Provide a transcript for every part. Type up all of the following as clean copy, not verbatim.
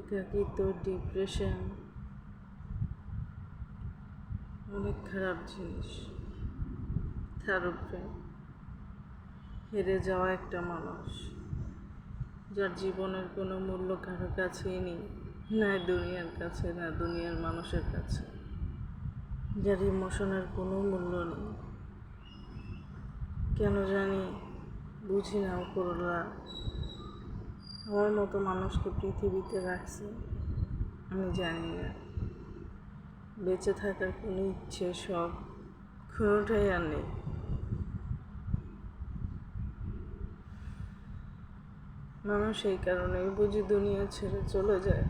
একাকিত্ব, ডিপ্রেশন অনেক খারাপ জিনিস। তার উপরে হেরে যাওয়া একটা মানুষ, যার জীবনের কোনো মূল্য কারো কাছেই নেই, না দুনিয়ার কাছে না দুনিয়ার মানুষের কাছে, যার ইমোশনের কোনো মূল্য নেই। কেন জানি বুঝি না উপরওয়ালা আমার মতো মানুষকে পৃথিবীতে রাখছে, আমি জানি না। বেঁচে থাকার কোনো ইচ্ছে, শখ কোনোটাই আর নেই। মানুষ এই কারণেই বুঝি দুনিয়া ছেড়ে চলে যায়,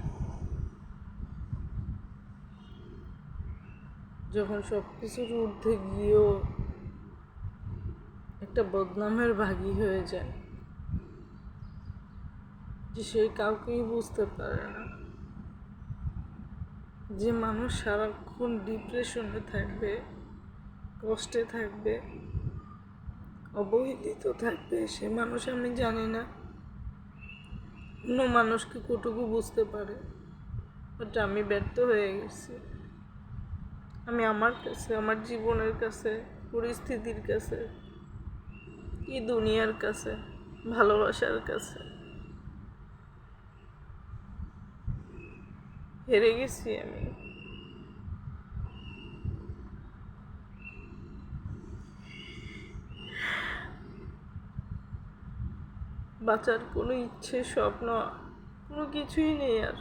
যখন সব কিছুর ঊর্ধ্বে গিয়েও একটা বদনামের ভাগী হয়ে যায়, যে সে কাউকেই বুঝতে পারে না, যে মানুষ সারাক্ষণ ডিপ্রেশনে থাকবে, কষ্টে থাকবে, অবহেলিত থাকবে, সে মানুষ আমি জানি না অন্য মানুষকে কতটুকু বুঝতে পারে। বাট আমি ব্যর্থ হয়ে গেছি। আমি আমার কাছে, আমার জীবনের কাছে, পরিস্থিতির কাছে, কি দুনিয়ার কাছে, ভালোবাসার কাছে হেরে গেছি আমি। বাঁচার কোনো ইচ্ছে, স্বপ্ন কোনো কিছুই নেই আর।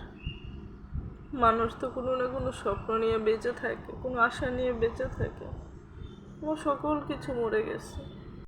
মানুষ তো কোনো না কোনো স্বপ্ন নিয়ে বেঁচে থাকে, কোনো আশা নিয়ে বেঁচে থাকে। আমার সকল কিছু মরে গেছে।